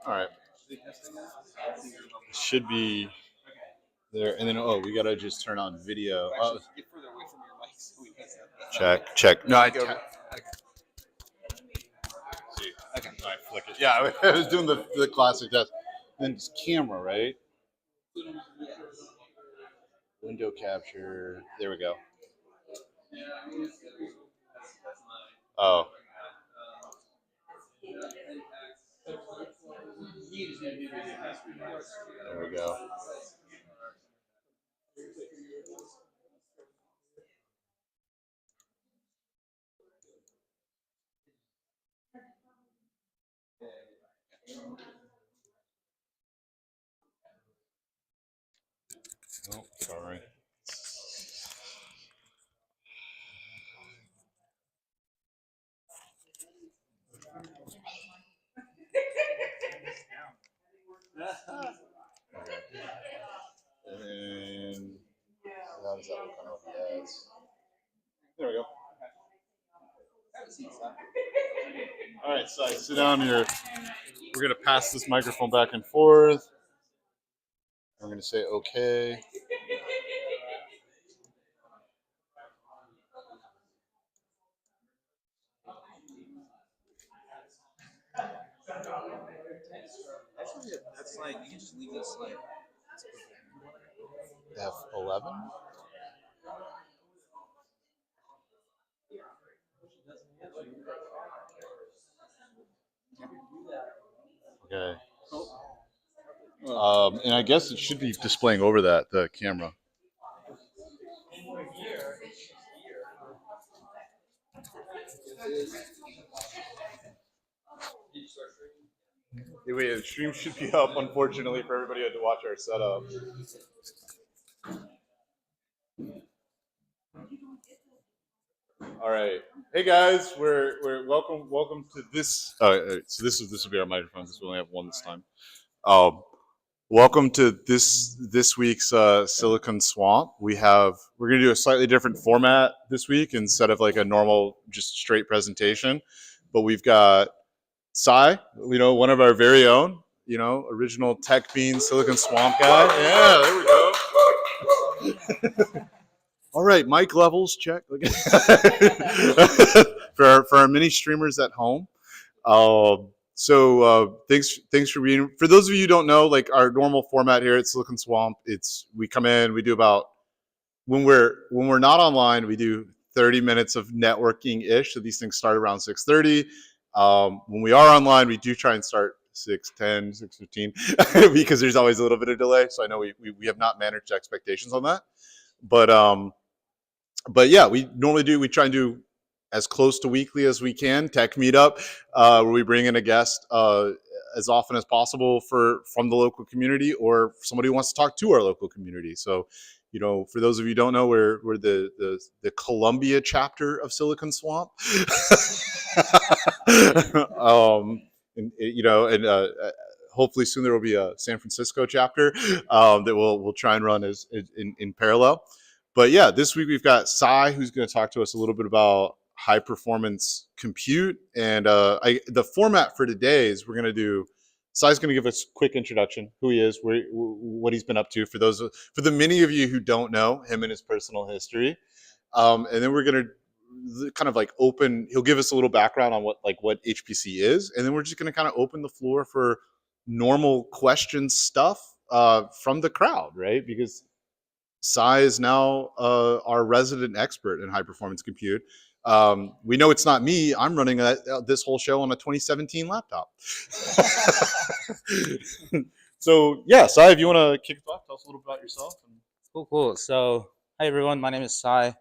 All right. Should be there, and then we gotta just turn on video. Check, check. No, see. Okay. All right, flick it. Yeah, I was doing the classic test. Then it's camera, right? Window capture. There we go. Oh, there we go. Oh, sorry. And how does that look on OBS? There we go. All right, so sit down here. We're gonna pass this microphone back and forth. We're gonna say okay. Actually, that's like you can just leave this like F11. Okay. And I guess it should be displaying over the camera. Wait, the stream should be up. Unfortunately, for everybody who had to watch our setup. All right, hey guys, we're welcome to this. So this will be our microphone. This we only have one this time. Welcome to this week's Silicon Swamp. We're gonna do a slightly different format this week instead of like a normal just straight presentation, but we've got Cy, one of our very own, original Tech Bean Silicon Swamp guy. Yeah, there we go. All right, mic levels check. for our mini streamers at home. Thanks for being. For those of you who don't know, like our normal format here at Silicon Swamp, we come in, we do about when we're not online, we do 30 minutes of networking ish. So these things start around 6:30. When we are online, we do try and start 6:10, 6:15 because there's always a little bit of delay. So I know we have not managed expectations on that, but yeah, we try and do as close to weekly as we can. Tech meetup, where we bring in a guest as often as possible from the local community or somebody who wants to talk to our local community. So, for those of you who don't know, we're the Columbia chapter of Silicon Swamp. Hopefully soon there will be a San Francisco chapter that we'll try and run as in parallel. But yeah, this week we've got Cy, who's going to talk to us a little bit about high performance compute. And the format for today is Cy's going to give us a quick introduction, who he is, what he's been up to for the many of you who don't know him and his personal history. And then we're going to kind of like he'll give us a little background on what HPC is. And then we're just going to kind of open the floor for normal question stuff from the crowd, right? Because Cy is now our resident expert in high performance compute. We know it's not me. I'm running this whole show on a 2017 laptop. So yeah, Cy, if you want to kick it off, tell us a little about yourself. Cool. So hi everyone, my name is Cy.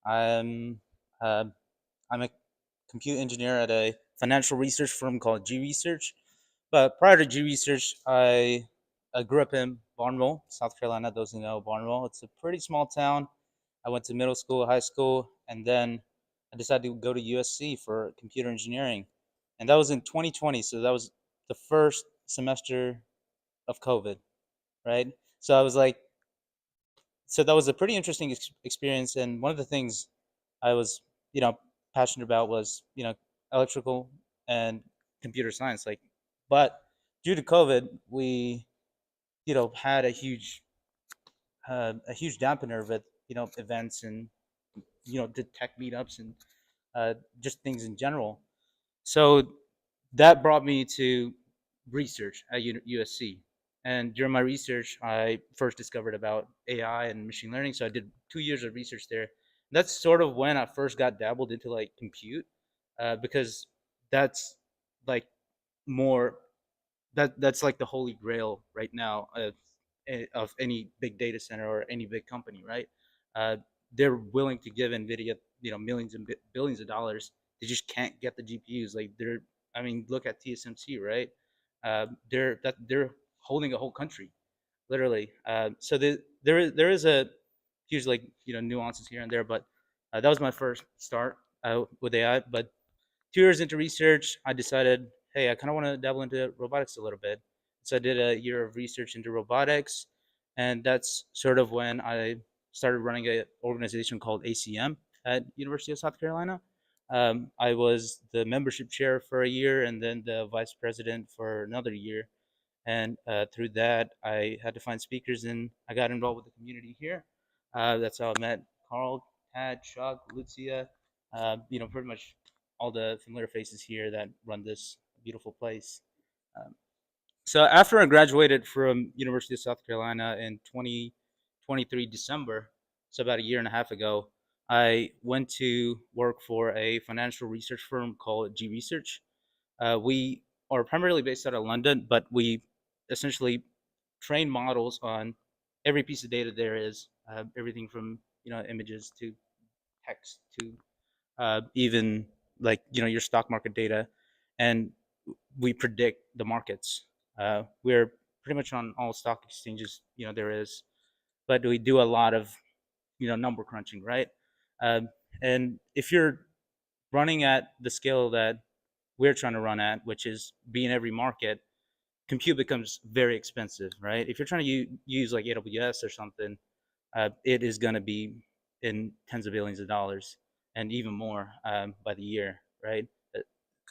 I'm a compute engineer at a financial research firm called G Research. But prior to G Research, I grew up in Barnwell, South Carolina. Those who know Barnwell, it's a pretty small town. I went to middle school, high school, and then I decided to go to USC for computer engineering. and that was in 2020. So that was the first semester of COVID, right? So I was like, so that was a pretty interesting experience. And one of the things I was, you know, passionate about was, electrical and computer science. Like, but due to COVID, we, had a huge dampener with, events and, the tech meetups and just things in general. So that brought me to research at USC. And during my research, I first discovered about AI and machine learning. So I did 2 years of research there. That's sort of when I first got dabbled into like compute, because that's like more that's like the holy grail right now of any big data center or any big company, right? Uh, they're willing to give Nvidia, millions and billions of dollars. They just can't get the GPUs. Like I mean, look at TSMC, right? They're holding a whole country, literally. So there is a huge like nuances here and there, but that was my first start with AI. But 2 years into research, I decided, hey, I kind of want to dabble into robotics a little bit. So I did a year of research into robotics, and that's sort of when I started running an organization called ACM at University of South Carolina. I was the membership chair for a year, and then the vice president for another year. And through that, I had to find speakers, and I got involved with the community here. That's how I met Carl, Tad, Chuck, Lucia, pretty much all the familiar faces here that run this beautiful place. Um, so after I graduated from University of South Carolina in 2023 December, so about a year and a half ago, I went to work for a financial research firm called G Research. We are primarily based out of London, but we essentially train models on every piece of data there is, everything from images to text to even like your stock market data, and we predict the markets. We're pretty much on all stock exchanges there is, but we do a lot of number crunching, right? Um, and if you're running at the scale that we're trying to run at, which is be in every market, compute becomes very expensive, right? If you're trying to use like AWS or something, it is going to be in tens of billions of dollars and even more by the year, right?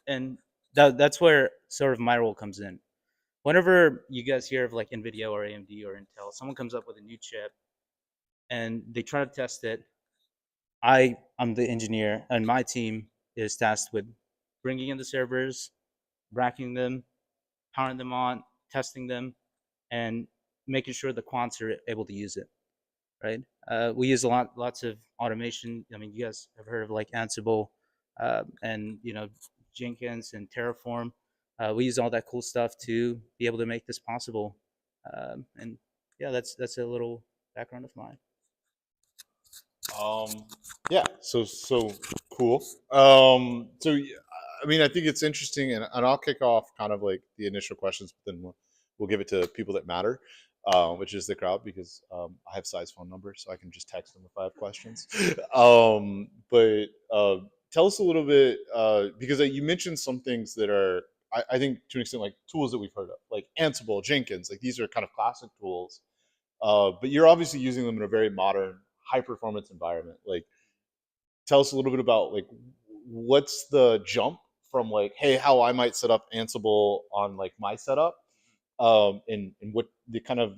And that's where sort of my role comes in. Whenever you guys hear of like NVIDIA or AMD or Intel, someone comes up with a new chip and they try to test it. I'm the engineer, and my team is tasked with bringing in the servers, racking them, powering them on, testing them, and making sure the quants are able to use it. Right? We use lots of automation. I mean, you guys have heard of like Ansible, and Jenkins and Terraform. We use all that cool stuff to be able to make this possible. And yeah, that's a little background of mine. Um, yeah, so cool. I mean, I think it's interesting, and I'll kick off kind of like the initial questions, but then we'll give it to people that matter, which is the crowd, because I have Sai's phone number, so I can just text them if I have questions. But tell us a little bit, because you mentioned some things that are, I think, to an extent, like tools that we've heard of, like Ansible, Jenkins, like these are kind of classic tools. But you're obviously using them in a very modern, high performance environment. Like, tell us a little bit about like what's the jump from like, hey, how I might set up Ansible on like my setup, and what the kind of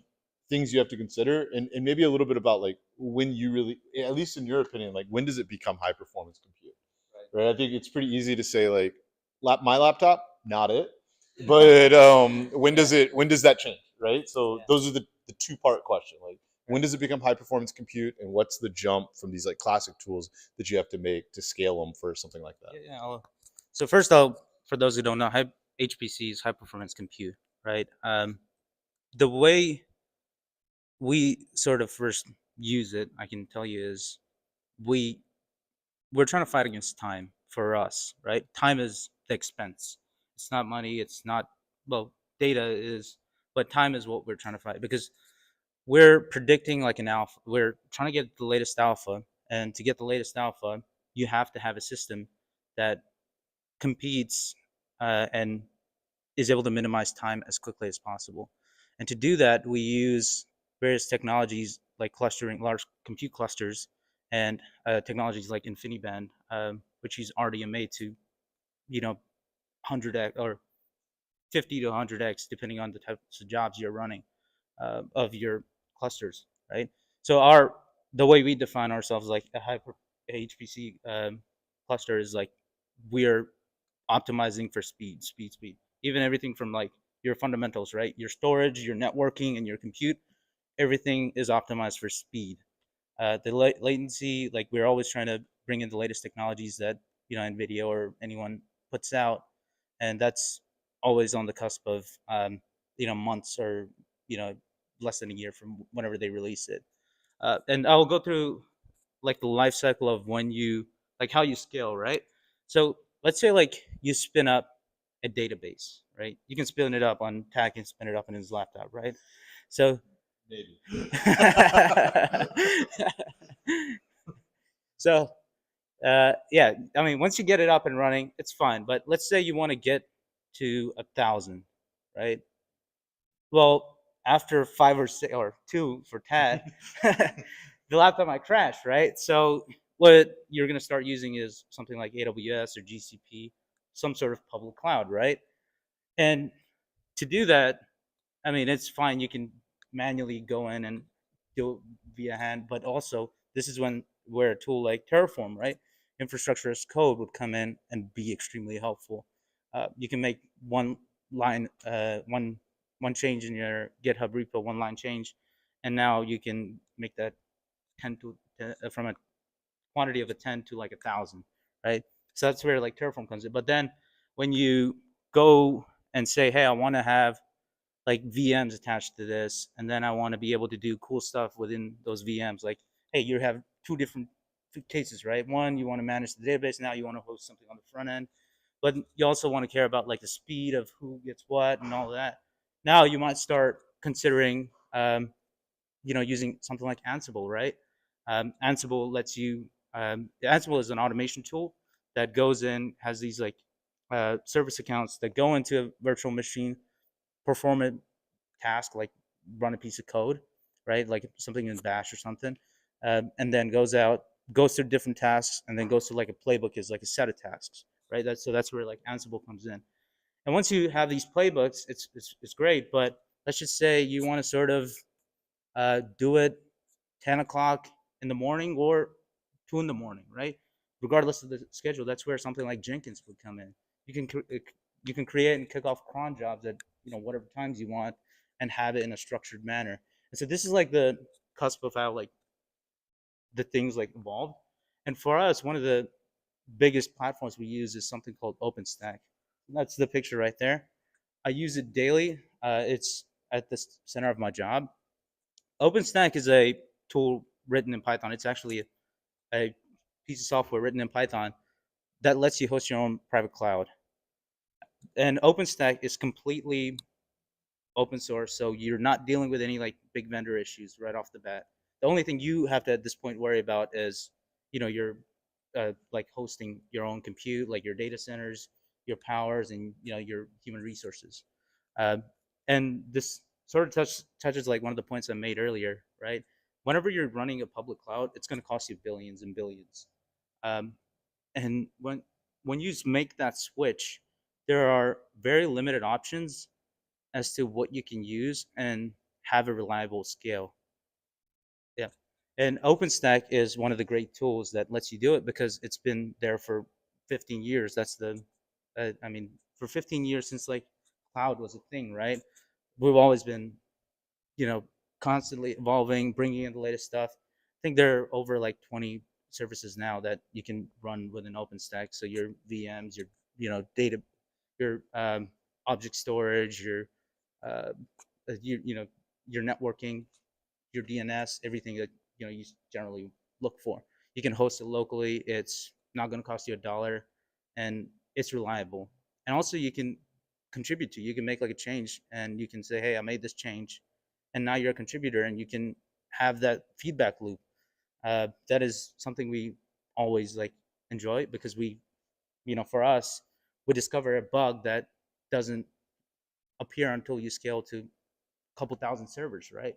things you have to consider, and maybe a little bit about like when you really, at least in your opinion, like when does it become high performance compute? Right. I think it's pretty easy to say like, my laptop, not it. But when does that change? Right. So Yeah. those are the two-part question. Like, when does it become high performance compute, and what's the jump from these like classic tools that you have to make to scale them for something like that? Yeah. So for those who don't know, HPC is high performance compute, right? The way we sort of first use it, I can tell you, is we we're trying to fight against time for us, right? Time is the expense. It's not money. It's not, well, data is, but time is what we're trying to fight, because we're predicting like an alpha. We're trying to get the latest alpha, and to get the latest alpha, you have to have a system that competes and is able to minimize time as quickly as possible. And to do that, we use various technologies like clustering, large compute clusters, and technologies like InfiniBand, which use RDMA to, 100x or 50 to 100x, depending on the types of jobs you're running of your clusters, right? So the way we define ourselves like a hyper HPC cluster is like we're optimizing for speed. Even everything from like your fundamentals, right? Your storage, your networking, and your compute, everything is optimized for speed. The latency, like we're always trying to bring in the latest technologies that NVIDIA or anyone puts out, and that's always on the cusp of months or less than a year from whenever they release it. And I'll go through like the life cycle of when you like how you scale, right? So let's say like you spin up a database, right? You can spin it up on Tag and spin it up in his laptop, right? So Maybe. so yeah, I mean, once you get it up and running, it's fine. But let's say you want to get to 1,000, right? Well, after 5 or 6 or 2 for Tad, the laptop might crash, right? So what you're going to start using is something like AWS or GCP, some sort of public cloud, right? And to do that, I mean, it's fine. You can manually go in and do it via hand, but also this is where a tool like Terraform, right, infrastructure as code would come in and be extremely helpful. You can make one line, one change in your GitHub repo, one line change, and now you can make that 10 to from a quantity of a 10 to like 1,000, right? So that's where like Terraform comes in. But then when you go and say, hey, I want to have like VMs attached to this, and then I want to be able to do cool stuff within those VMs. Like, hey, you have two cases, right? One, you want to manage the database. Now you want to host something on the front end, but you also want to care about like the speed of who gets what and all of that. Now you might start considering, using something like Ansible, right? Ansible lets you. Ansible is an automation tool that goes in, has these like service accounts that go into a virtual machine, perform a task like run a piece of code, right? Like something in Bash or something, and then goes through different tasks, and then goes to like a playbook is like a set of tasks, right? That's where like Ansible comes in. And once you have these playbooks, it's great. But let's just say you want to sort of do it 10 o'clock in the morning or 2 in the morning, right? Regardless of the schedule, that's where something like Jenkins would come in. You can create and kick off cron jobs at whatever times you want and have it in a structured manner. And so this is like the cusp of how like the things like evolved. And for us, one of the biggest platforms we use is something called OpenStack. That's the picture right there. I use it daily. It's at the center of my job. OpenStack is a tool written in Python. It's actually a piece of software written in Python that lets you host your own private cloud. And OpenStack is completely open source, so you're not dealing with any like big vendor issues right off the bat. The only thing you have to at this point worry about is, your like hosting your own compute, like your data centers, your powers, and your human resources. Uh, and this sort of touches like one of the points I made earlier, right? Whenever you're running a public cloud, it's going to cost you billions and billions. Um, and when you make that switch, there are very limited options as to what you can use and have a reliable scale. Yeah. And OpenStack is one of the great tools that lets you do it because it's been there for 15 years. I mean, for 15 years since like cloud was a thing, right? We've always been, you know, constantly evolving, bringing in the latest stuff. I think there are over like 20 services now that you can run with an OpenStack. So your VMs, your, data, your object storage, uh, you know, your networking, your DNS, everything that you generally look for. You can host it locally. It's not going to cost you $1, and it's reliable. And also, you can contribute to. You can make like a change, and you can say, "Hey, I made this change," and now you're a contributor, and you can have that feedback loop. That is something we always like enjoy because for us, we discover a bug that doesn't appear until you scale to a couple thousand servers, right?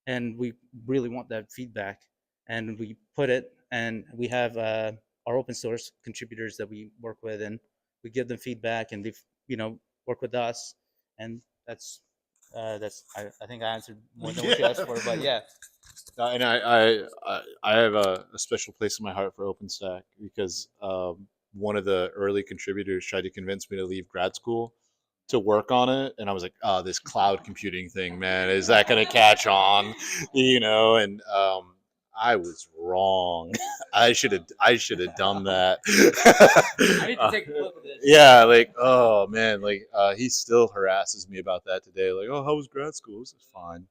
And we really want that feedback, and we put it, and we have our open source contributors that we work with, and we give them feedback, and they work with us, and I think I answered more than what you asked for, but yeah. And I have a special place in my heart for OpenStack because one of the early contributors tried to convince me to leave grad school to work on it, and I was like, "Oh, this cloud computing thing, man, is that going to catch on?" And I was wrong. I should have done that. I need to take a look at this. Yeah, like, oh man, like he still harasses me about that today. Like, oh, how was grad school? This is fine.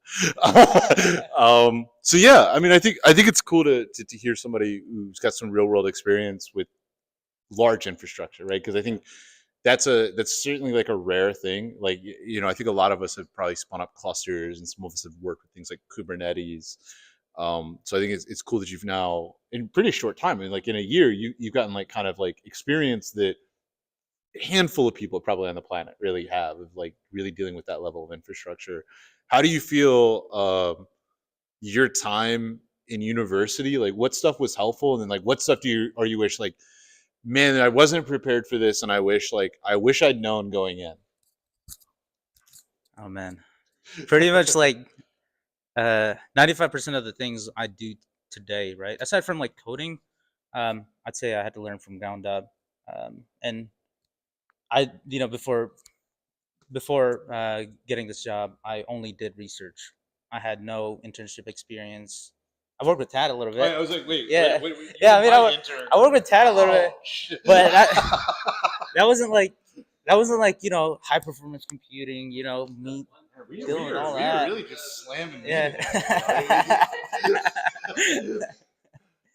So yeah, I mean, I think it's cool to hear somebody who's got some real world experience with large infrastructure, right? Because I think that's certainly like a rare thing. Like, I think a lot of us have probably spun up clusters, and some of us have worked with things like Kubernetes. So I think it's cool that you've now, in pretty short time, I mean, like in a year, you've gotten like kind of like experience that a handful of people probably on the planet really have, of like really dealing with that level of infrastructure. How do you feel your time in university? Like, what stuff was helpful, and then like what stuff you wish, like, man, I wasn't prepared for this, and I wish I'd known going in. Oh man, pretty much like 95% of the things I do today, right? Aside from like coding, I'd say I had to learn from ground up. And I, before getting this job, I only did research. I had no internship experience. I worked with Tad a little bit. I was like, wait, Yeah. wait, Yeah, I mean, I worked with Tad a little bit, but that wasn't like high performance computing. Me doing all that. really just slamming. Yeah.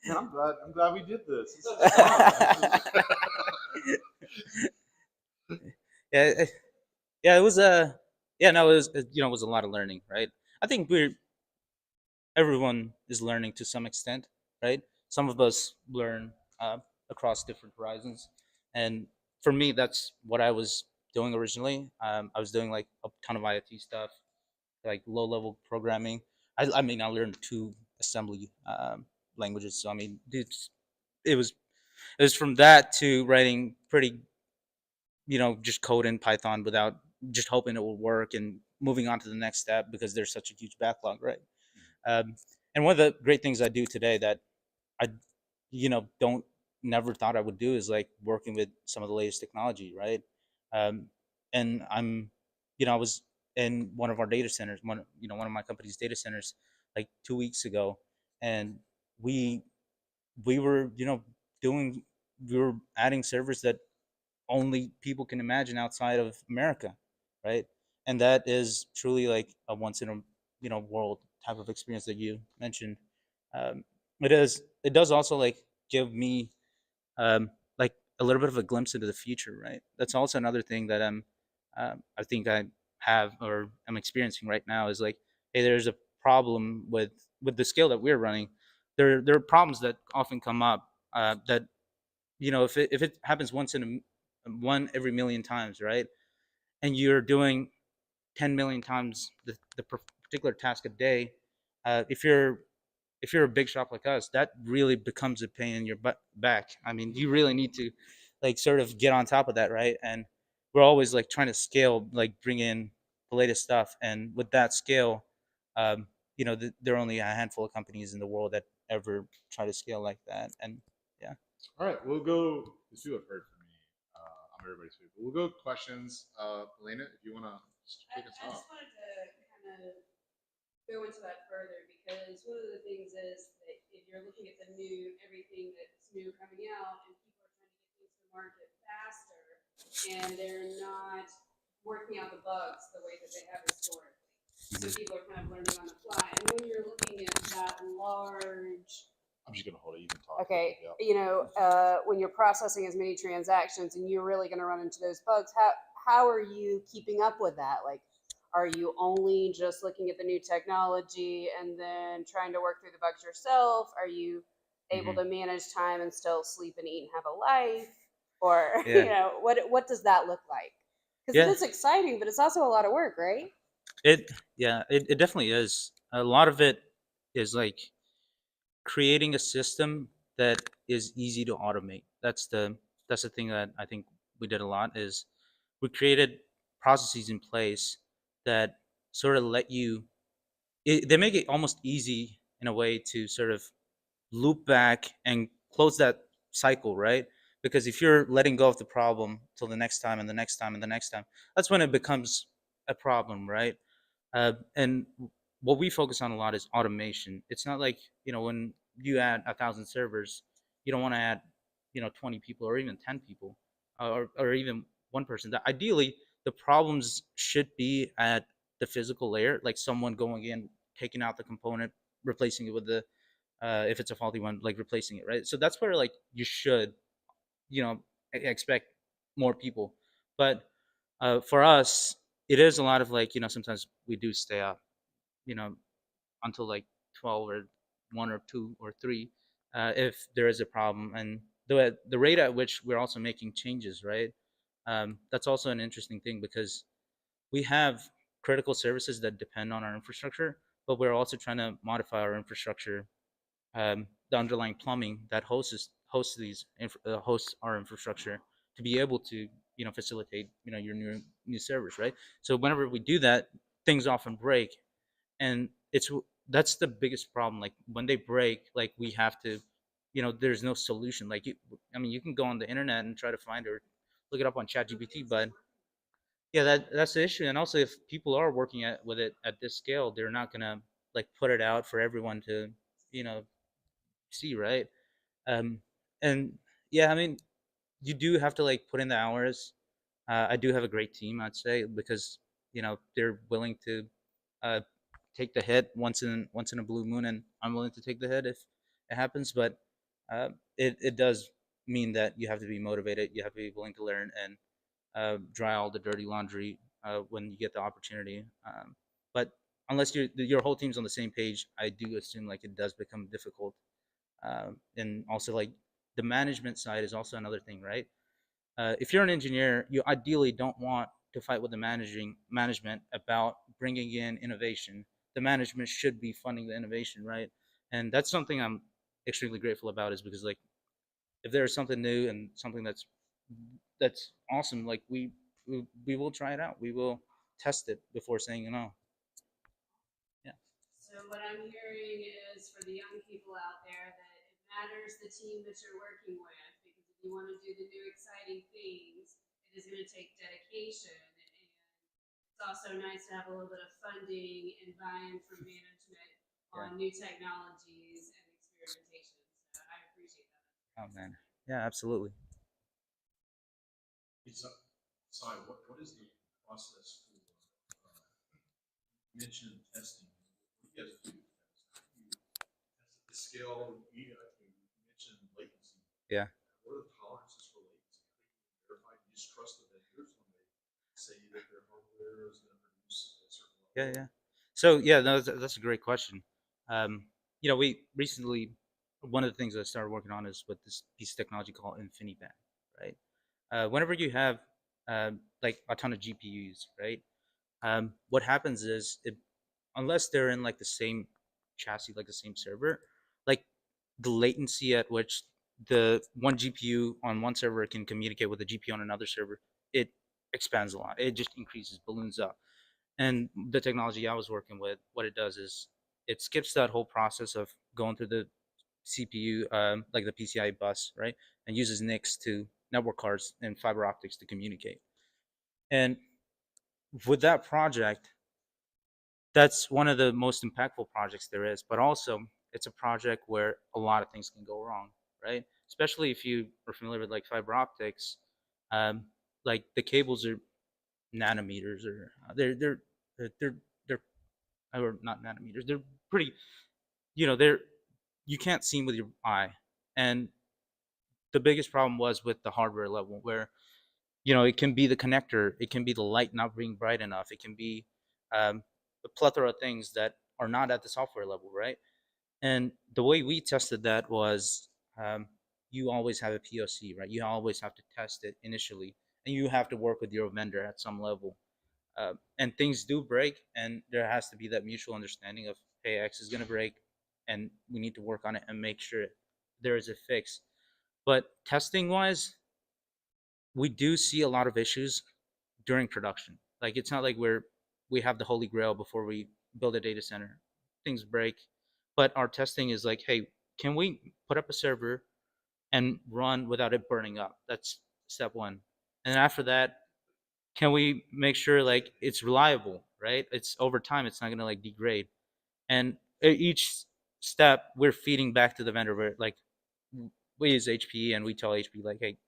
Man, I'm glad we did this. This is fun. Yeah, yeah, it was yeah, no, it was a lot of learning, right? I think everyone is learning to some extent, right? Some of us learn across different horizons, and for me, that's what I was doing originally. I was doing like a ton of IoT stuff, like low level programming. I mean, I learned two assembly languages, so I mean, it was it was from that to writing pretty, just code in Python without just hoping it will work and moving on to the next step because there's such a huge backlog, right? And one of the great things I do today that I, don't never thought I would do is like working with some of the latest technology, right? Um, and I was in one of our data centers, one of my company's data centers, like 2 weeks ago, and we we were, doing we were adding servers that only people can imagine outside of America, right? And that is truly like a once in a world type of experience that you mentioned. Um, it is. It does also like give me like a little bit of a glimpse into the future, right? That's also another thing that I think I have or I'm experiencing right now is like, hey, there's a problem with the scale that we're running. There are problems that often come up that if it happens one every million times, right? And you're doing 10 million times the particular task a day, if you're a big shop like us, that really becomes a pain in your back. I mean, you really need to like sort of get on top of that, right? And we're always like trying to scale, like bring in the latest stuff. And with that scale, there are only a handful of companies in the world that ever try to scale like that. And yeah. All right, we'll go. This you have heard from me. I'm everybody's favorite. We'll go questions. Elena, if you want to kick us I off. just wanted to kind of go into that further because one of the things is that if you're looking at everything that's new coming out, and people are trying to get things to market faster, and they're not working out the bugs the way that they have historically. So people are kind of learning on the fly. And when you're looking at that large, I'm just gonna hold it. You can talk. okay, Yeah. when you're processing as many transactions and you're really going to run into those bugs, how are you keeping up with that? Like, are you only just looking at the new technology and then trying to work through the bugs yourself? Are you able to manage time and still sleep and eat and have a life? or Yeah. what does that look like? Because it Yeah. is exciting, but it's also a lot of work, right? It definitely is. A lot of it is like creating a system that is easy to automate. That's the thing that I think we did a lot is we created processes in place that sort of let you they make it almost easy in a way to sort of loop back and close that cycle, right? Because if you're letting go of the problem till the next time and the next time and the next time, that's when it becomes a problem, right? And what we focus on a lot is automation. It's not like, when you add 1,000 servers, you don't want to add 20 people or even 10 people, or even one person. That ideally the problems should be at the physical layer, like someone going in, taking out the component, replacing it with the if it's a faulty one, like replacing it, right? So that's where like you should, expect more people. But for us, it is a lot of like, sometimes we do stay up, you know, until like 12 or 1 or 2 or 3, if there is a problem. And the rate at which we're also making changes, right? That's also an interesting thing because we have critical services that depend on our infrastructure, but we're also trying to modify our infrastructure, the underlying plumbing that hosts our infrastructure to be able to facilitate your new servers, right? So whenever we do that, things often break, and that's the biggest problem. Like when they break, like we have to, there's no solution. Like you can go on the internet and try to find or look it up on ChatGPT, but yeah, that's the issue. And also, if people are working with it at this scale, they're not gonna like put it out for everyone to you know see, right? um and yeah, I mean, you do have to like put in the hours. I do have a great team, I'd say, because they're willing to uh take the hit once in a blue moon, and I'm willing to take the hit if it happens. But it does mean that you have to be motivated, you have to be willing to learn, and dry all the dirty laundry when you get the opportunity. But unless your whole team's on the same page, I do assume like it does become difficult. And also like the management side is also another thing, right? If you're an engineer, you ideally don't want to fight with the managing management about bringing in innovation. The management should be funding the innovation, right? And that's something I'm extremely grateful about, is because like if there is something new and something that's awesome, like we will try it out. We will test it before saying no. Yeah. So what I'm hearing is for the young people out there that it matters the team that you're working with, because if you want to do the new exciting things, it is going to take dedication, and it's also nice to have a little bit of funding and buy-in from management Yeah. on new technologies and experimentation. So I appreciate that. Oh man. Yeah, absolutely. It's sorry, what is the process for mention testing? What do you guys do? You test at the scale, you mentioned latency. Yeah. What are the tolerances for latency? How do you verify? You just trust the vendors when they say that their hardware is going to produce at a certain Yeah, level? yeah. So yeah, no, that's a great question. We recently, one of the things I started working on is with this piece of technology called InfiniBand, right? Whenever you have like a ton of GPUs, right? What happens is unless they're in like the same chassis, like the same server, like the latency at which the one GPU on one server can communicate with the GPU on another server, it expands a lot. It just increases, balloons up. And the technology I was working with, what it does is it skips that whole process of going through the CPU, like the PCI bus, right, and uses NICs to network cards and fiber optics to communicate. And with that project, that's one of the most impactful projects there is. But also, it's a project where a lot of things can go wrong, right? Especially if you are familiar with like fiber optics, um, like the cables are nanometers, or they're or not nanometers. They're pretty, they're you can't see them with your eye. And the biggest problem was with the hardware level, where it can be the connector, it can be the light not being bright enough, it can be a plethora of things that are not at the software level, right? And the way we tested that was, um, you always have a POC, right? You always have to test it initially, and you have to work with your vendor at some level. And things do break, and there has to be that mutual understanding of, hey, X is going to break, and we need to work on it and make sure there is a fix. But testing wise, we do see a lot of issues during production. Like it's not like we have the holy grail before we build a data center. Things break, but our testing is like, hey, can we put up a server and run without it burning up? That's step one. And then after that, can we make sure like it's reliable, right? It's over time, it's not gonna like degrade. And each step we're feeding back to the vendor. We're like, we use HP and we tell HP like, hey,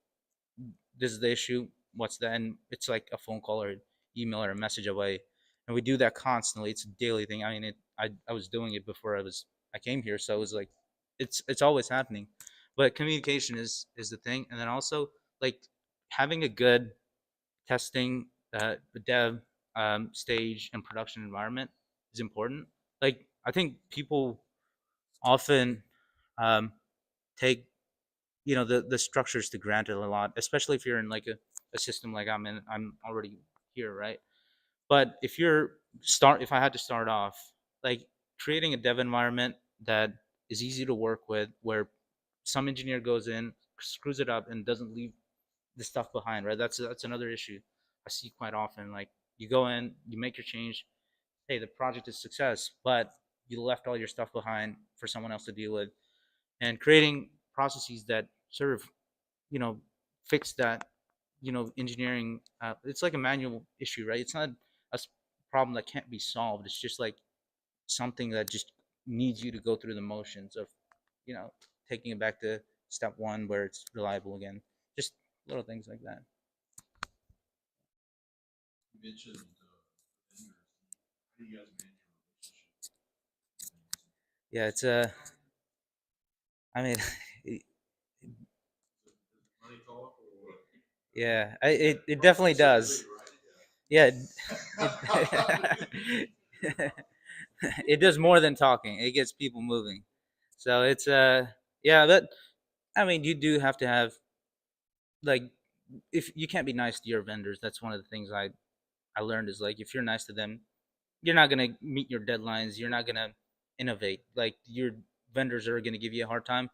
this is the issue. What's that? And it's like a phone call or email or a message away. And we do that constantly. It's a daily thing. I mean, I was doing it before I came here, so it was like, it's always happening. But communication is the thing, and then also like having a good testing, dev stage and production environment is important. Like I think people often um, take the structures to granted a lot, especially if you're in like a system like I'm in. I'm already here, right? But if I had to start off, like creating a dev environment that is easy to work with, where some engineer goes in, screws it up, and doesn't leave the stuff behind, right? That's another issue I see quite often. Like you go in, you make your change, hey, the project is a success, but you left all your stuff behind for someone else to deal with, and creating processes that sort of you know fix that engineering. It's like a manual issue, right? It's not a problem that can't be solved. It's just like something that just needs you to go through the motions of you know taking it back to step one where it's reliable again. Just little things like that. You mentioned vendors. How do you guys manage your relationship? Yeah, it's I mean, Money talk or what? yeah, it definitely does. Yeah, it, it does more than talking. It gets people moving. So it's yeah, that I mean, you do have to have like if you can't be nice to your vendors. That's one of the things I learned is like if you're nice to them, you're not gonna meet your deadlines. You're not gonna innovate. Like your vendors are gonna give you a hard time,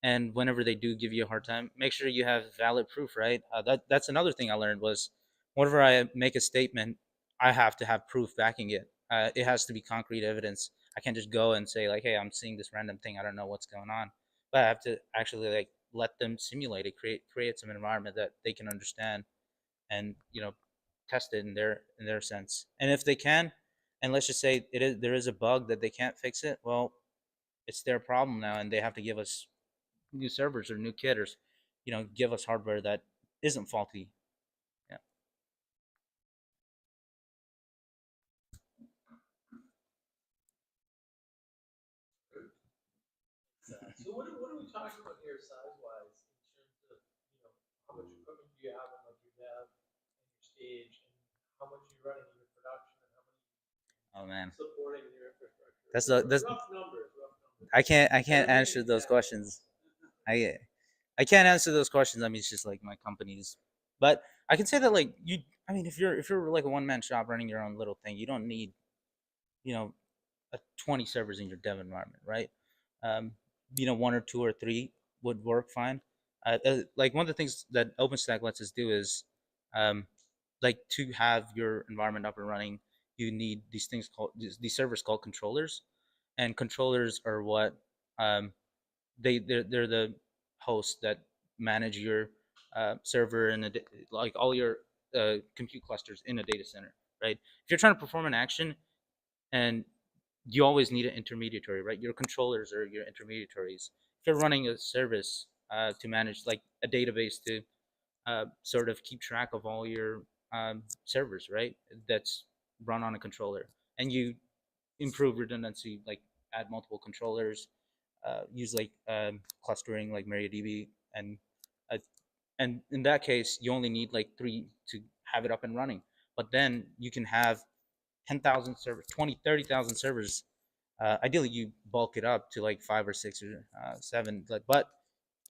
and whenever they do give you a hard time, make sure you have valid proof, right? That's another thing I learned was whenever I make a statement, I have to have proof backing it. It has to be concrete evidence. I can't just go and say like, hey, I'm seeing this random thing, I don't know what's going on. But I have to actually like let them simulate it, create some environment that they can understand, and test it in their sense. And if they can, and let's just say there is a bug that they can't fix it, well, it's their problem now, and they have to give us new servers or new kit, or give us hardware that isn't faulty. Yeah. So what are we talking about here size wise in terms of how much equipment do you have in like your dev and your stage and how much you're running in your production and how much Oh man, supporting your infrastructure? that's Rough numbers, rough numbers. I can't answer those Everything questions. I can't answer those questions. I mean, it's just like my company's, but I can say that like you. I mean, if you're like a one man shop running your own little thing, you don't need you know 20 servers in your dev environment, right? Um, one or two or three would work fine. Like one of the things that OpenStack lets us do is, um, like to have your environment up and running, you need these servers called controllers, and controllers are what um, they're the hosts that manage your server and like all your compute clusters in a data center, right? If you're trying to perform an action and you always need an intermediary, right? Your controllers are your intermediaries. If you're running a service to manage like a database to sort of keep track of all your servers, right? That's run on a controller, and you improve redundancy, like add multiple controllers, use like clustering like MariaDB, uh, and in that case, you only need like three to have it up and running. But then you can have 10,000 servers, 20, 30,000 servers. Ideally, you bulk it up to like five or six or seven. But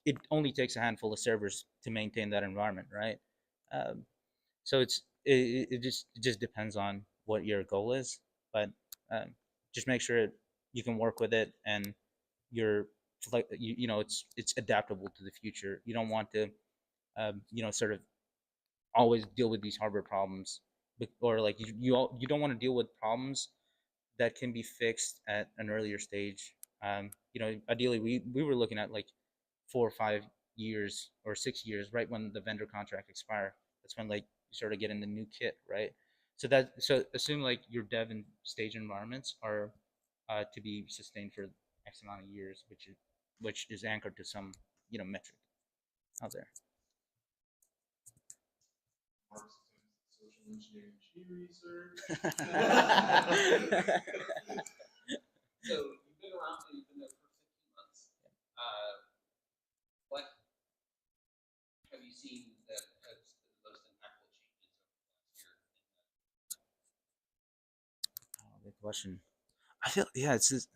it only takes a handful of servers to maintain that environment, right? Um, so it just depends on what your goal is, but just make sure you can work with it and you're like it's adaptable to the future. You don't want to sort of always deal with these hardware problems, or like you don't want to deal with problems that can be fixed at an earlier stage. Ideally, we were looking at like 4 or 5 years or 6 years, right when the vendor contract expire. That's when like you sort of get in the new kit, right? So assume like your dev and stage environments are to be sustained for X amount of years, which is anchored to some metric out there. Social engineering research. So you've been around, you've been there for 15 months. What have you seen that has been the most impactful changes over the last year? Oh, good question. I feel it's just,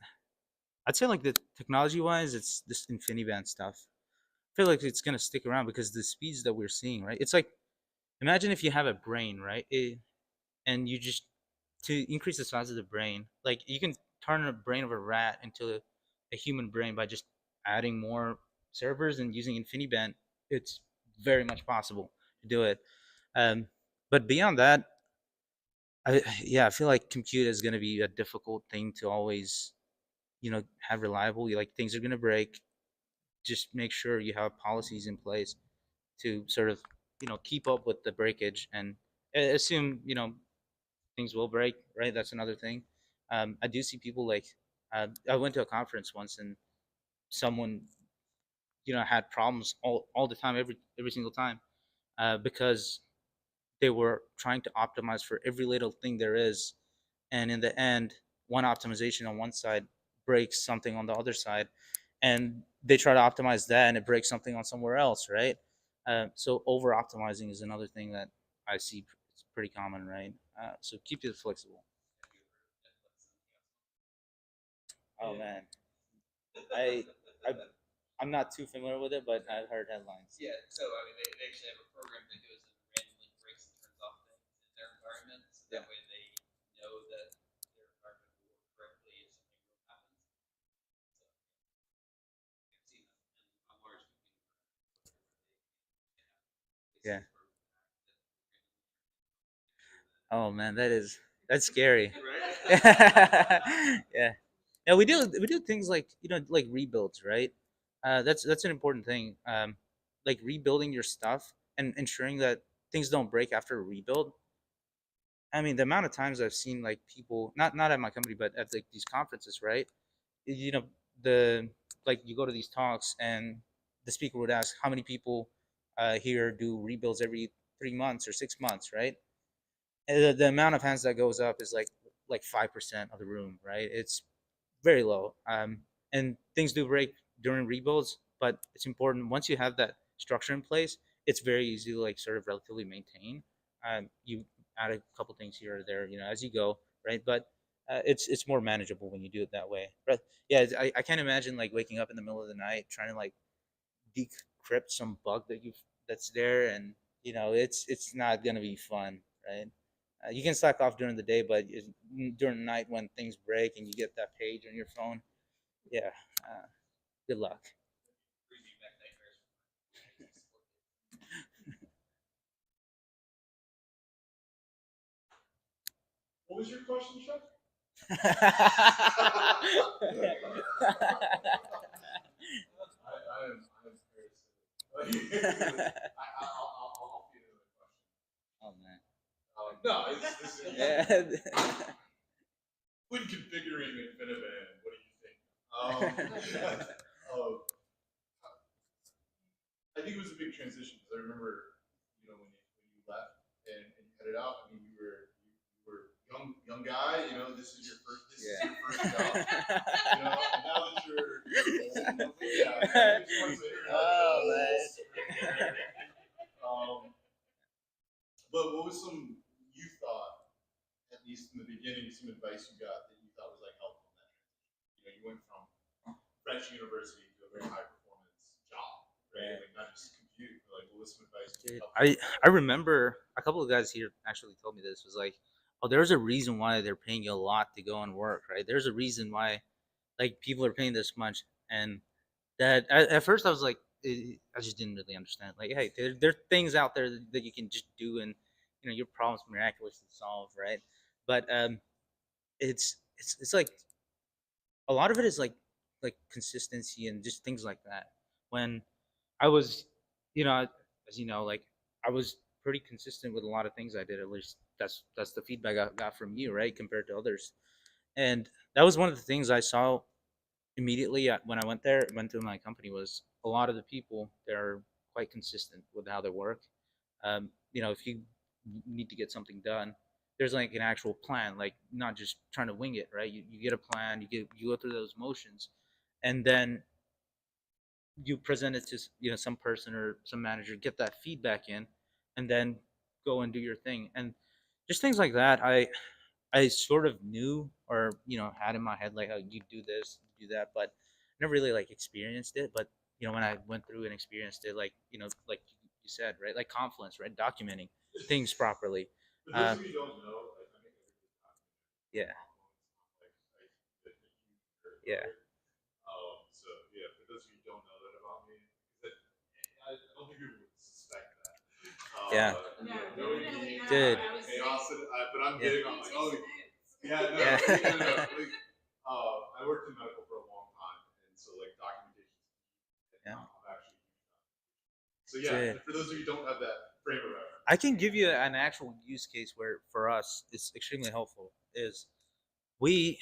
I'd say like the technology wise, it's this InfiniBand stuff. I feel like it's gonna stick around because the speeds that we're seeing, right? It's like imagine if you have a brain, right? And you just to increase the size of the brain, like you can turn a brain of a rat into a human brain by just adding more servers and using InfiniBand. It's very much possible to do it. Um, but beyond that, I feel like compute is going to be a difficult thing to always have reliable. Like things are going to break. Just make sure you have policies in place to sort of keep up with the breakage and assume things will break, right? That's another thing. I do see people like I went to a conference once and someone had problems all the time, every single time, because they were trying to optimize for every little thing there is, and in the end, one optimization on one side breaks something on the other side, and they try to optimize that and it breaks something on somewhere else, right? So over optimizing is another thing that I see. It's pretty common, right? So keep it flexible. Oh man, I, I I'm not too familiar with it, but I've heard headlines. Yeah, so I mean, they actually have a program that goes and randomly breaks and turns off things in their environment, so that way they know that their environment will work correctly if something real happens. So I've seen that on large computing Yeah. Oh man, that's scary. Yeah. Yeah, we do things like like rebuilds, right? That's an important thing. Like rebuilding your stuff and ensuring that things don't break after a rebuild. I mean, the amount of times I've seen like people, not at my company, but at like these conferences, right? You know, the like you go to these talks and the speaker would ask how many people here do rebuilds every 3 months or 6 months, right? And the amount of hands that goes up is like 5% of the room, right? It's very low. And things do break during rebuilds, but it's important once you have that structure in place. It's very easy to like sort of relatively maintain. You add a couple things here or there, as you go, right? But it's more manageable when you do it that way. But yeah, I can't imagine like waking up in the middle of the night trying to like decrypt some bug that's there, and it's not gonna be fun, right? You can slack off during the day, but during the night when things break and you get that page on your phone, yeah, uh, good luck. bringing back nightmares. What was your question, Chuck? I'm very silly. I'll feed another question. Oh man. No, this is Yeah. when configuring InfiniBand. What do you think? Uh, I think it was a big transition because I remember, when you left and you headed out. I mean, you were young guy. This is your first. This is your first job. And now that you're old, yeah, maybe 2 months later, you're like, Oh oh, man. But what was some you thought, at least in the beginning, some advice you got that you thought was like helpful in that transition? You went from French university to a very high performance job, right? Like not just compute, but like, well, what's some advice? Dude, I remember a couple of guys here actually told me this was like, oh, there's a reason why they're paying you a lot to go and work, right? There's a reason why like people are paying this much, and that at first I was like, I just didn't really understand. Like, hey, there are things out there that you can just do, and your problems miraculously solve, right? But it's like a lot of it is like consistency and just things like that. When I was, you know, as you know, like I was pretty consistent with a lot of things I did. At least that's the feedback I got from you, right, compared to others. And that was one of the things I saw immediately when I went to my company, was a lot of the people they're quite consistent with how they work. If you need to get something done, there's like an actual plan, like not just trying to wing it, right? You get a plan, you go through those motions, and then you present it to some person or some manager, get that feedback in, and then go and do your thing. And just things like that, I sort of knew, or had in my head like, oh, you do this, you do that, but never really like experienced it. But when I went through and experienced it, like like you said, right, like confluence, right, documenting things properly. For those of you who don't know, like I think Yeah, like yeah, so yeah, for those of you who don't know that about me, because I don't think people would suspect that. yeah, No, Knowing definitely me, not. dude, I was chaos, and, but I'm yeah, getting on like, oh, yeah, no, yeah, no. Like, I worked in medical for a long time, and so like documentation, yeah, I'm actually. So yeah, dude. for those of you who don't have that frame of reference. I can give you an actual use case where for us it's extremely helpful. Is we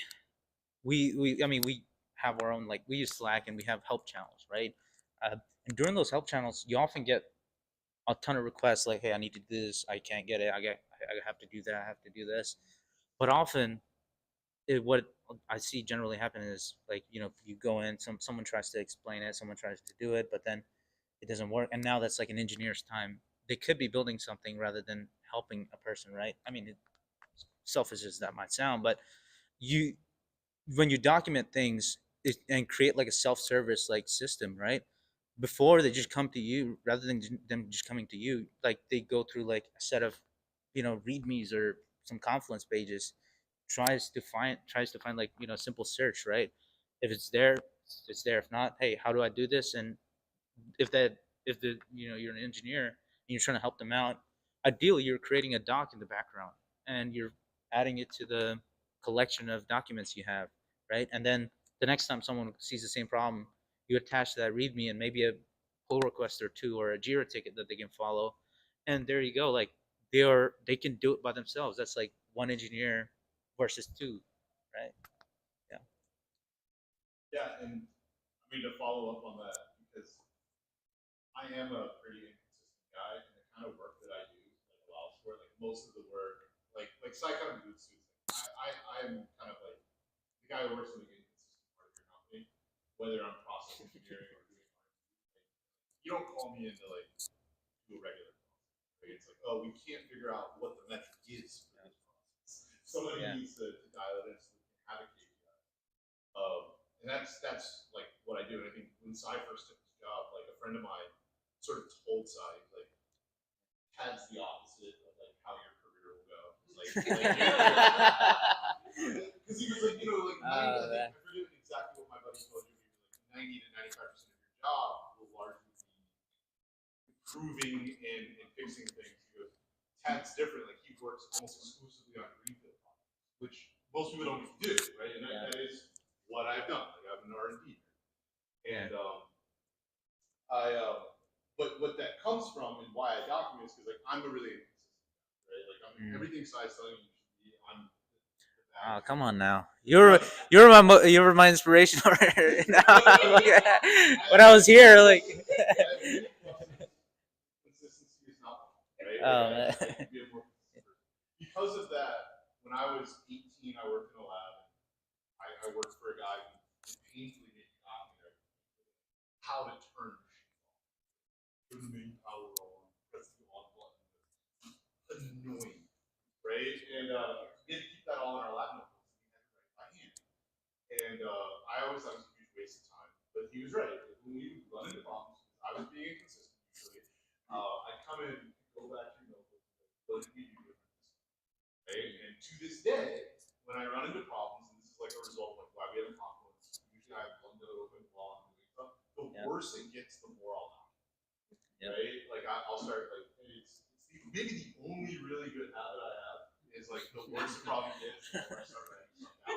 I mean, we have our own, like we use Slack and we have help channels, right? And during those help channels, you often get a ton of requests like, hey, I need to do this, I can't get it, I have to do that, I have to do this. But often what I see generally happen is, like, you go in, someone tries to explain it, someone tries to do it, but then it doesn't work, and now that's like an engineer's time. They could be building something rather than helping a person, right? I mean, selfish as that might sound, but you when you document things and create like a self-service like system, right? Before they just come to you, rather than them just coming to you, like they go through like a set of readmes or some confluence pages, tries to find like simple search, right? If it's there, it's there. If not, hey, how do I do this? And if you're an engineer and you're trying to help them out, ideally you're creating a doc in the background and you're adding it to the collection of documents you have, right? And then the next time someone sees the same problem, you attach that readme and maybe a pull request or two or a Jira ticket that they can follow, and there you go. Like they can do it by themselves. That's like one engineer versus two, right? Yeah. Yeah, and I mean to follow up on that, because I am a pretty inconsistent guy, and the kind of work that I do like allows for it. Like most of the work, like Sai kind of boots suits. I'm kind of like the guy who works in the inconsistent part of your company, whether I'm process engineering or doing R&D. Like, you don't call me in to like do a regular process. Like, it's like, oh, we can't figure out what the metric is for this process. Somebody Yeah. needs to dial it in so we can have a KPI. And that's like what I do. And I think when Sai first took his job, like a friend of mine sort of told Sai, like, that's the opposite of like how your career will go. Because he was like, like 90, I forget exactly what my buddy told you. He was like 90 to 95% of your job will largely be improving and fixing things. He goes, Tad's different. Like he works almost exclusively on greenfield projects, which most people don't do, right? And that is what I've done. Like I'm an R&D, and but what that comes from and why I document is because like I'm a really inconsistent guy, right? Like everything Sai's telling you should be. I'm Oh, come on now. You're my inspiration right now. When I was here, like. Consistency is not right. Oh Like, man. I be a more because of that. When I was 18, I worked in a lab. I worked for a guy who painfully made me document how to turn machines on. Turn the main power on, press the on button. Annoying, right? And we had to keep that all in our lab notebooks. We had to write by hand. And I always thought it was a huge waste of time. But he was right. When we run into problems, I I was being inconsistent usually. I'd come in, go back to your notebook, what did we do different this time? Right? And to this day, when I run into problems, and this is like a result of like why we have a confluence, usually I have one to open while I'm doing stuff. The worse it gets, the more I'll knock. Right? Like I'll start like maybe the only really good habit I have is like the worse the problem gets, the more I start writing stuff down.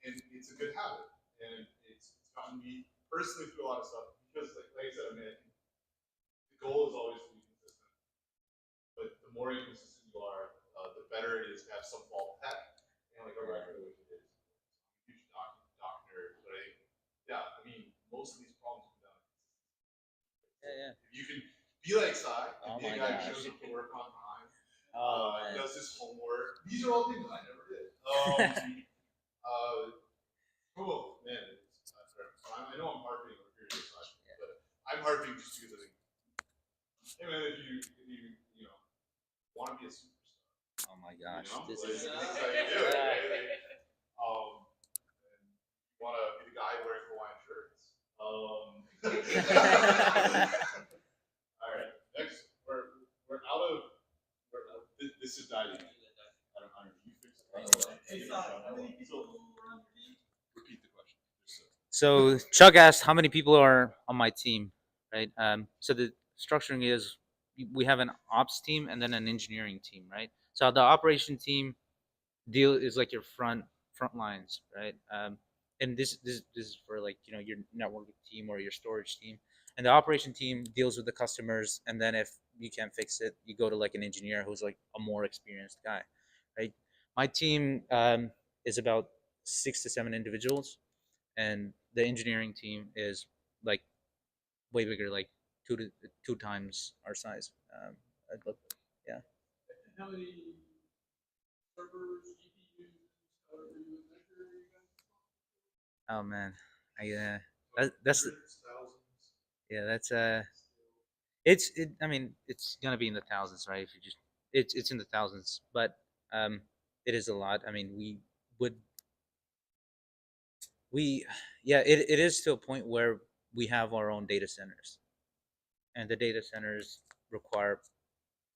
And it's a good habit, and it's gotten me personally through a lot of stuff because like I said, I mean, I think the goal is always to be consistent, but the more inconsistent you are, the better it is to have some fault tech and like a record of which it is. I'm a huge doc nerd, but I mean, most of these problems come down to consistency. If you can be like Sai, and be a guy who shows up to work on time, does his homework. These are all things I never did. Oh man, I know I'm harping over here, but I'm harping just because I think, hey man, if you know want to be a superstar, Oh my gosh, you know, this like, is. this is how you do it. Right? And you want to be the guy wearing Hawaiian shirts. All right, next we're out of. This is dying. I don't know. You fix it. Hey, Sai, how many people are on your team? Repeat the question. So Chuck asked how many people are on my team, right? So the structuring is we have an ops team and then an engineering team, right? So the operation team deal is like your front lines, right? And this is for like your networking team or your storage team, and the operation team deals with the customers, and then if you can't fix it, you go to like an engineer who's like a more experienced guy, right? My team is about 6 to 7 individuals, and the engineering team is like way bigger, like two times our size. Yeah. And how many servers, GPUs, however you would measure you guys? Oh man, that's yeah, that's I mean, it's gonna be in the thousands, right? If you just it's in the thousands, but it is a lot. I mean, would we yeah, it is to a point where we have our own data centers, and the data centers require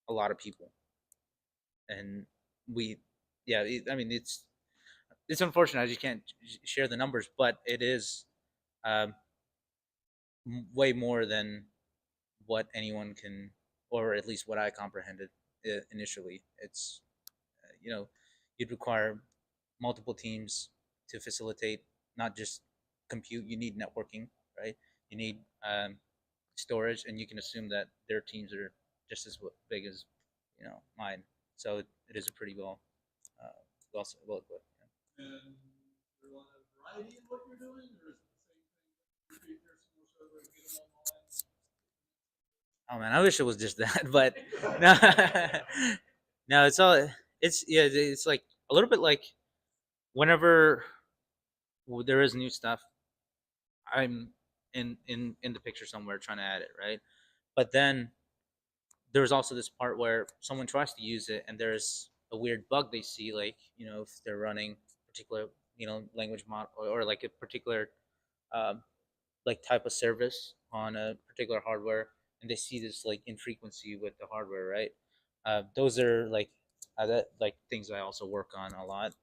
a lot of people, and we yeah, I mean, it's unfortunate I just can't share the numbers, but it is um, way more than what anyone can, or at least what I comprehended initially. It's you'd require multiple teams to facilitate not just compute. You need networking, right? You need storage, and you can assume that their teams are just as big as mine. So it is a pretty uh, well equipped. And there a lot of variety in what you're doing, or is it the same thing? Create your single server and get them online. Oh man, I wish it was just that, but no, no, it's all it's like a little bit like whenever there is new stuff, I'm in the picture somewhere trying to add it, right? But then there's also this part where someone tries to use it and there's a weird bug they see, like if they're running particular language model, or like a particular um, like type of service on a particular hardware, and they see this like infrequency with the hardware, right? Those are like things I also work on a lot.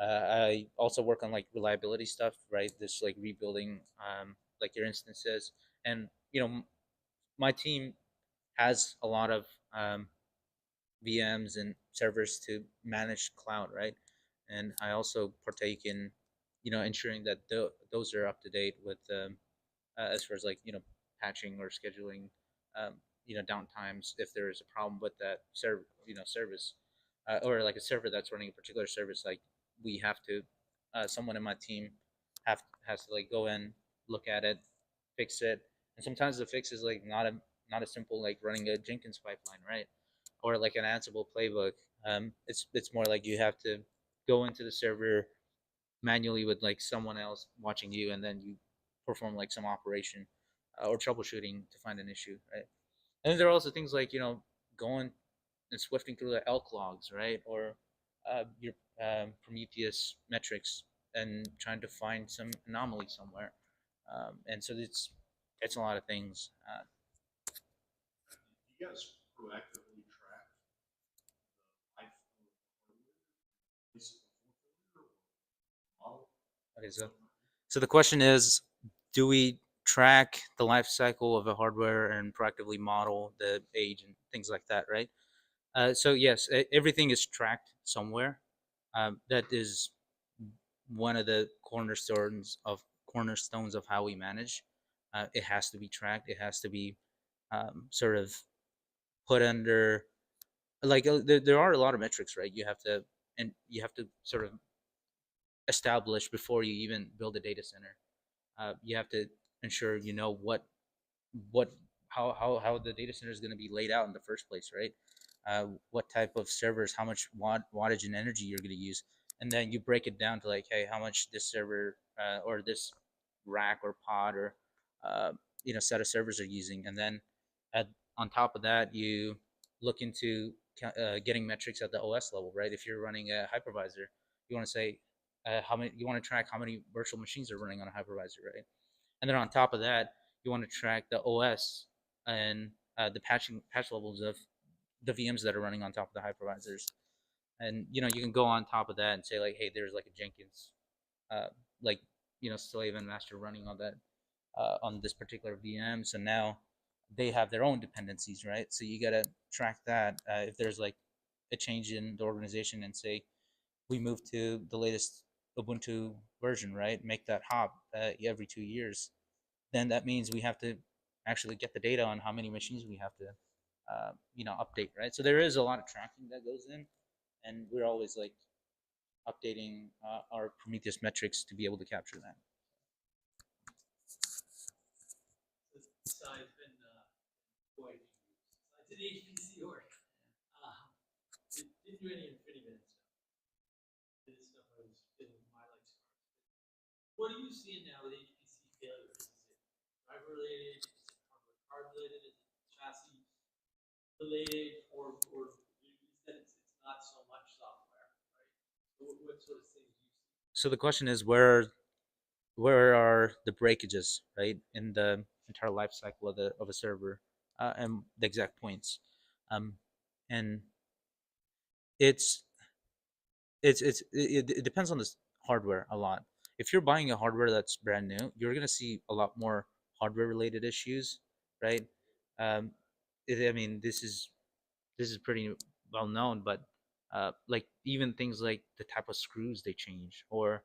I also work on like reliability stuff, right? This like rebuilding like your instances, and my team has a lot of VMs and servers to manage cloud, right? And I also partake in ensuring that those are up to date with as far as like patching or scheduling downtimes if there is a problem with that service, or like a server that's running a particular service. Like we have to someone in my team has to like go in, look at it, fix it. And sometimes the fix is like not a simple like running a Jenkins pipeline, right? Or like an Ansible playbook. It's more like you have to go into the server manually with like someone else watching you, and then you perform like some operation or troubleshooting to find an issue, right? And then there are also things like going and swifting through the elk logs, right? Or your Prometheus metrics and trying to find some anomaly somewhere. And so it's a lot of things. You guys proactively track the life of Okay, so the question is, do we track the life cycle of a hardware and proactively model the age and things like that, right? So yes, everything is tracked somewhere. That is one of the cornerstones of how we manage. It has to be tracked. It has to be sort of put under like there are a lot of metrics, right? You have to sort of establish before you even build a data center. You have to ensure you know what how the data center is going to be laid out in the first place, right? What type of servers, how much wattage and energy you're going to use, and then you break it down to like, hey, how much this server or this rack or pod or uh, set of servers are using, and then at, on top of that, you look into getting metrics at the OS level, right? If you're running a hypervisor, you want to say how many you want to track how many virtual machines are running on a hypervisor, right? And then on top of that, you want to track the OS and the patch levels of the VMs that are running on top of the hypervisors. And you can go on top of that and say like, hey, there's like a Jenkins, uh, like slave and master running on that on this particular VM. So now they have their own dependencies, right? So you gotta track that. If there's like a change in the organization and say we move to the latest Ubuntu version, right? Make that hop every 2 years, then that means we have to actually get the data on how many machines we have to update, right? So there is a lot of tracking that goes in, and we're always like updating our Prometheus metrics to be able to capture that. So it's been quite a few years. I did HPC work. Didn't do any InfiniBand stuff. Did stuff I was in my like scars. What are you seeing now with HPC failures? Is it driver related? Is it hardware card related? Is it chassis related? Or you said it's not so much software, right? So what sort of things do you see? So the question is, where are the breakages, right, in the entire life cycle of a server, and the exact points, and it's it depends on this hardware a lot. If you're buying a hardware that's brand new, you're gonna see a lot more hardware related issues, right? Um, I mean, this is pretty well known, but like even things like the type of screws they change or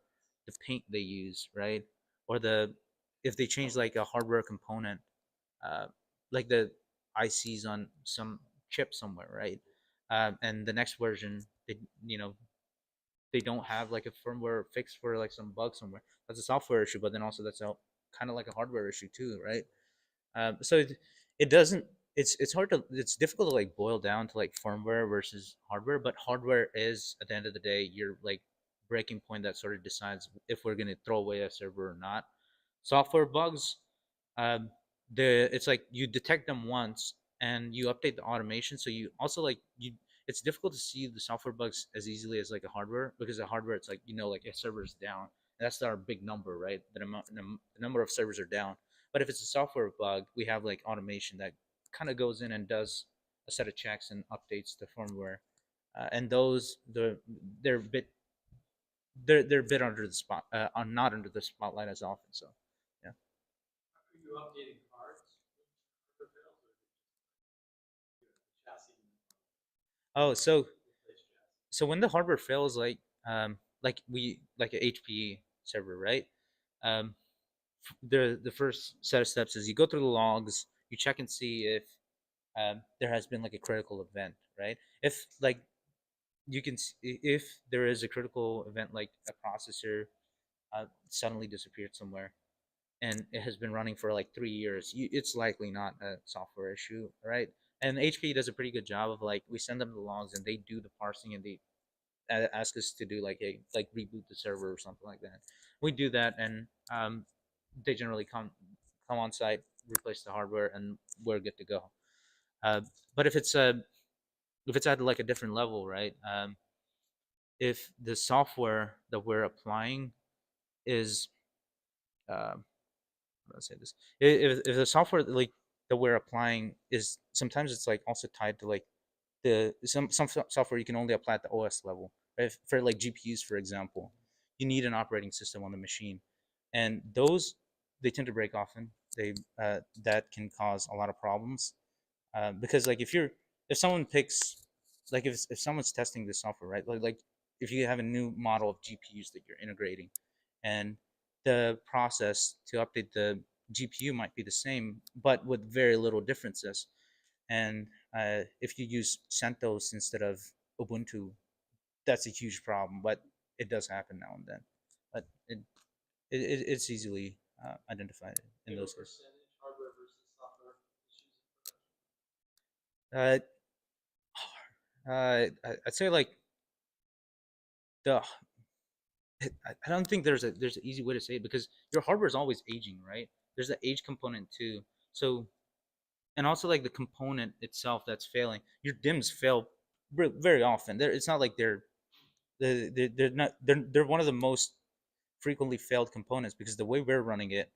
the paint they use, right? Or if they change like a hardware component, uh, like the ICs on some chip somewhere, right? And the next version, you know, they don't have like a firmware fix for like some bug somewhere. That's a software issue, but then also that's a kind of like a hardware issue too, right? So it doesn't. It's hard to it's difficult to like boil down to like firmware versus hardware, but hardware is at the end of the day your like breaking point that sort of decides if we're gonna throw away a server or not. Software bugs, um, it's like you detect them once and you update the automation. So you also like you. It's difficult to see the software bugs as easily as like a hardware because the hardware it's like like a server's down. And that's our big number, right? The number of servers are down. But if it's a software bug, we have like automation that kind of goes in and does a set of checks and updates the firmware. And those they're a bit they're a bit under the spot are not under the spotlight as often. So yeah. Are you updating cards when hardware fails, or is it just chassis Oh, replace chassis? so when the hardware fails, like a HPE server, right? Um, the first set of steps is you go through the logs, you check and see if there has been like a critical event, right? If like if there is a critical event like a processor suddenly disappeared somewhere and it has been running for like 3 years, it's likely not a software issue, right? And HP does a pretty good job of like we send them the logs and they do the parsing and they ask us to do like a like reboot the server or something like that. We do that and they generally come on site, replace the hardware, and we're good to go. Uh, but if it's at like a different level, right? If the software that we're applying is uh, how do I say this? If the software like that we're applying is sometimes it's like also tied to like the some software you can only apply at the OS level. Right? For like GPUs, for example, you need an operating system on the machine, and those they tend to break often. They that can cause a lot of problems because like if someone picks like if someone's testing the software, right, like if you have a new model of GPUs that you're integrating and the process to update the GPU might be the same but with very little differences, and if you use CentOS instead of Ubuntu, that's a huge problem, but it does happen now and then, but it's easily identified in Give a those cases. percentage hardware versus software issues in uh, I'd say like the I don't think there's an easy way to say it because your hardware is always aging, right? There's an age component too. So and also like the component itself that's failing. Your DIMMs fail very often. It's not like they're not they're one of the most frequently failed components because the way we're running it,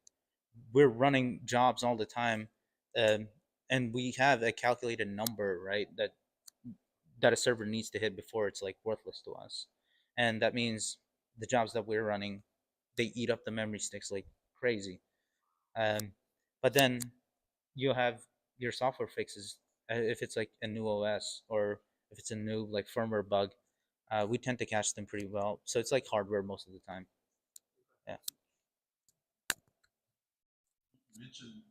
we're running jobs all the time, um, and we have a calculated number, right? That a server needs to hit before it's like worthless to us, and that means the jobs that we're running, they eat up the memory sticks like crazy. um, but then you have your software fixes if it's like a new OS or if it's a new like firmware bug, we tend to catch them pretty well, so it's like hardware most of the time. Yeah. You mentioned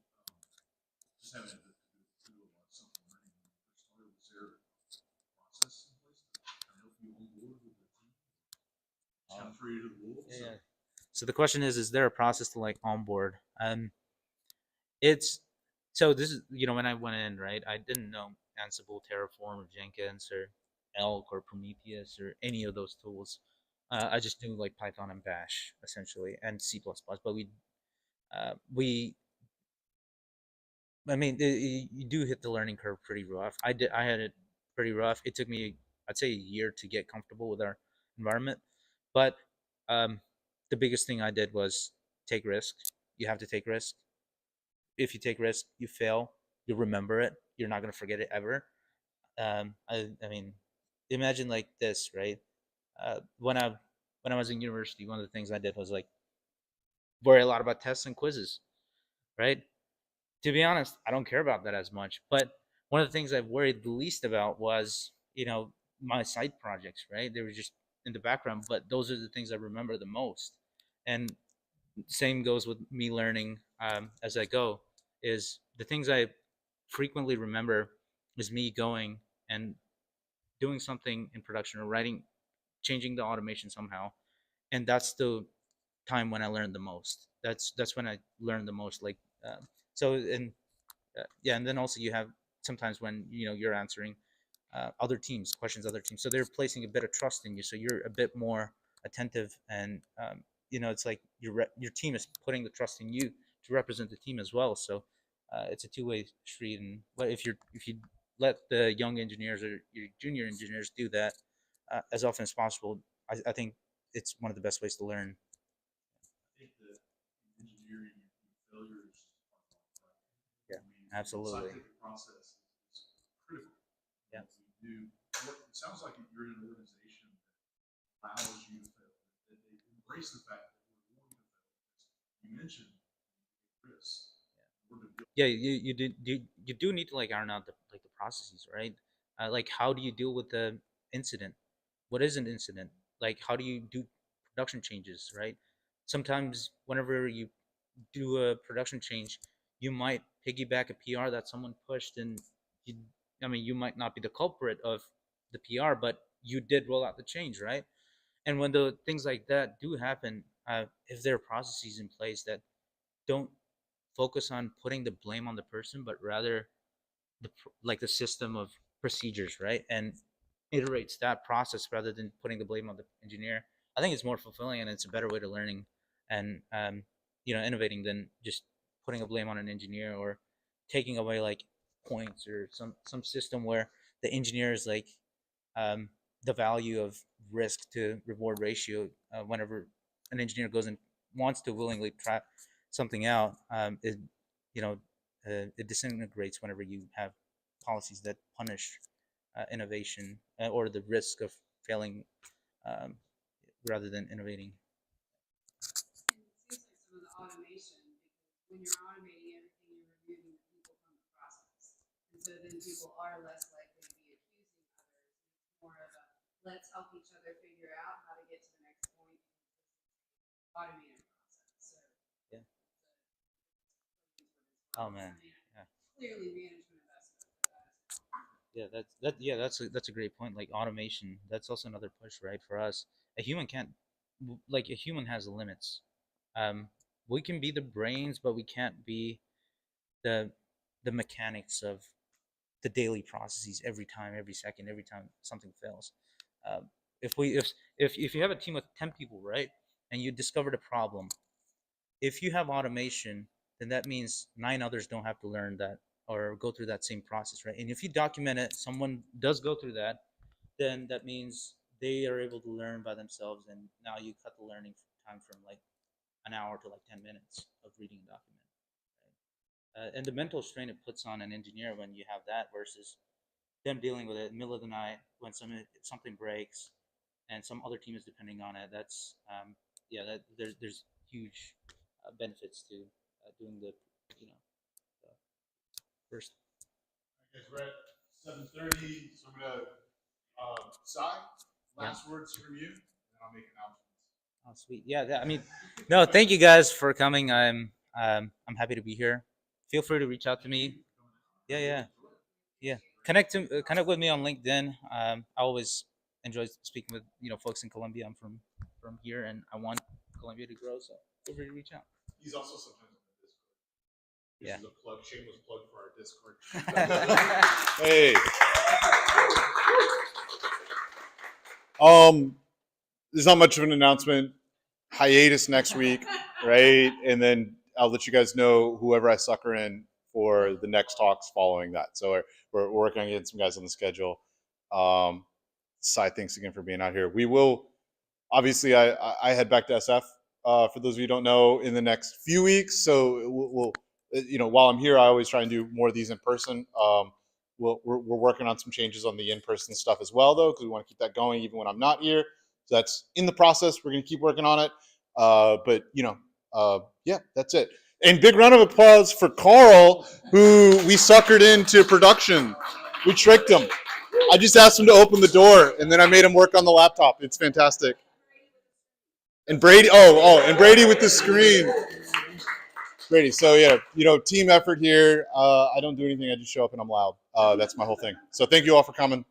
just having to do a lot of something learning when you first started. Was there a process in place to kind of help you on board with the team? Kind of free to the wolves? Yeah. So the question is there a process to like onboard? It's so this is when I went in, right, I didn't know Ansible, Terraform, or Jenkins, or Elk, or Prometheus, or any of those tools. I just knew like Python and Bash essentially, and C++. But we I mean, you do hit the learning curve pretty rough. I had it pretty rough. It took me, I'd say, a year to get comfortable with our environment. But um, the biggest thing I did was take risk. You have to take risk. If you take risk, you fail. You remember it. You're not gonna forget it ever. I mean, imagine like this, right? When I was in university, one of the things I did was like worry a lot about tests and quizzes, right? To be honest, I don't care about that as much. But one of the things I've worried the least about was, my side projects, right? They were just in the background, but those are the things I remember the most. And same goes with me learning as I go, is the things I frequently remember is me going and doing something in production or writing, changing the automation somehow. And that's the time when I learned the most. That's when I learned the most. Like, so, and yeah, and then also you have sometimes when you're answering other teams questions, other teams, so they're placing a bit of trust in you, so you're a bit more attentive, and it's like your team is putting the trust in you to represent the team as well. So it's a two-way street, and if you let the young engineers or your junior engineers do that as often as possible, I think it's one of the best ways to learn. I think that in engineering, failures are right. Yeah, I mean, absolutely. the scientific process is critical. Yeah. We do. It sounds like you're in an organization that allows you to fail. That they embrace the fact that we're going to fail. You mentioned risk. Yeah, you do need to like iron out the processes, right? Like how do you deal with the incident? What is an incident? Like how do you do production changes, right? Sometimes whenever you do a production change, you might piggyback a PR that someone pushed, and you I mean you might not be the culprit of the PR, but you did roll out the change, right? And when the things like that do happen, if there are processes in place that don't focus on putting the blame on the person, but rather like the system of procedures, right? And iterates that process rather than putting the blame on the engineer. I think it's more fulfilling and it's a better way to learning and innovating than just putting a blame on an engineer or taking away like points or some system where the engineer is like um, the value of risk to reward ratio whenever an engineer goes and wants to willingly try something out, it disintegrates whenever you have policies that punish innovation or the risk of failing um, rather than innovating. And it seems like some of the automation, because when you're automating everything, you're removing the people from the process. And so then people are less likely to be accusing others. It's more of a let's help each other figure out how to get to the next point in this automated process. So Yeah. Oh man. Yeah. Clearly management investment for that. That's a great point. Like automation, that's also another push, right? For us, a human can't like a human has limits. Um, we can be the brains, but we can't be the mechanics of the daily processes every time, every second, every time something fails. Um, if we if you have a team of 10 people, right, and you discovered a problem, if you have automation, then that means 9 others don't have to learn that or go through that same process, right? And if you document it, someone does go through that, then that means they are able to learn by themselves, and now you cut the learning time from like an hour to like 10 minutes of reading a document. Right? And the mental strain it puts on an engineer when you have that versus them dealing with it in the middle of the night when something breaks and some other team is depending on it. That's there's huge benefits to doing the the first. Okay, we're at 7:30, so I'm gonna Sai, last words from you, and then I'll make announcements. Oh, sweet. Yeah. I mean, no. Thank you guys for coming. I'm happy to be here. Feel free to reach out to me. Yeah. Connect with me on LinkedIn. I always enjoy speaking with folks in Colombia. I'm from here, and I want Colombia to grow. So feel free to reach out. He's also sometimes on the Discord. This Yeah. is a plug, shameless plug for our Discord. Hey. There's not much of an announcement. Hiatus next week, right? And then I'll let you guys know whoever I sucker in for the next talks following that. So we're working on getting some guys on the schedule. Sai, thanks again for being out here. We will obviously I head back to SF for those of you who don't know in the next few weeks. So we'll while I'm here, I always try and do more of these in person. We're working on some changes on the in-person stuff as well, though, because we want to keep that going even when I'm not here. So that's in the process. We're going to keep working on it. But yeah, that's it. And big round of applause for Carl, who we suckered into production. We tricked him. I just asked him to open the door, and then I made him work on the laptop. It's fantastic. And Brady, and Brady with the screen. Brady. So yeah, team effort here. I don't do anything. I just show up and I'm loud. That's my whole thing. So thank you all for coming.